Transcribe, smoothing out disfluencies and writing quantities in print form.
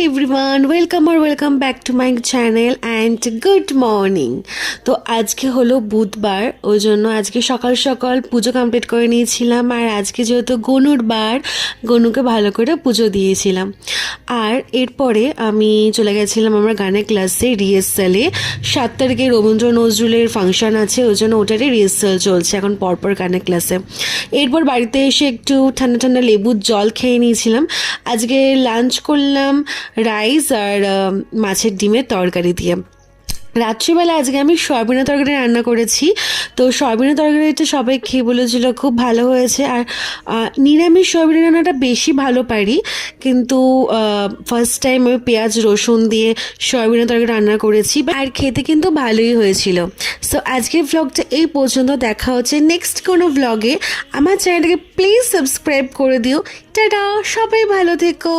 Everyone, welcome back to my channel and good morning. তো আজকে হলো বুধবার, ওই জন্য আজকে সকাল সকাল পুজো কমপ্লিট করে নিয়েছিলাম। আর আজকে যেহেতু গনুর বার, গনুকে ভালো করে পুজো দিয়েছিলাম। আর এরপরে আমি চলে গেছিলাম আমার গানের ক্লাসে রিহার্সালে। 7 তারিখে রবীন্দ্র নজরুলের ফাংশন আছে, ওই জন্য ওটারই রিহার্সাল চলছে এখন পরপর গানের ক্লাসে। এরপর বাড়িতে এসে একটু ঠান্ডা ঠান্ডা লেবুর জল খেয়ে নিয়েছিলাম। আজকে লাঞ্চ করলাম রাইস আর মাছের ডিমের তরকারি দিয়ে। রাত্রিবেলা আজকে আমি সয়াবিনের তরকারি রান্না করেছি। তো সয়াবিনের তরকারিটা সবাই খেয়ে বলেছিল খুব ভালো হয়েছে। আর নিরামিষ সয়াবিনের রান্নাটা বেশি ভালো পারি, কিন্তু ফার্স্ট টাইম আমি পেঁয়াজ রসুন দিয়ে সয়াবিনের তরকারি রান্না করেছি, আর খেতে কিন্তু ভালোই হয়েছিল। সো আজকের ভ্লগটা এই পর্যন্ত, দেখা হচ্ছে নেক্সট কোনো ভ্লগে। আমার চ্যানেলটাকে প্লিজ সাবস্ক্রাইব করে দিও। টাটা, সবাই ভালো থেকো।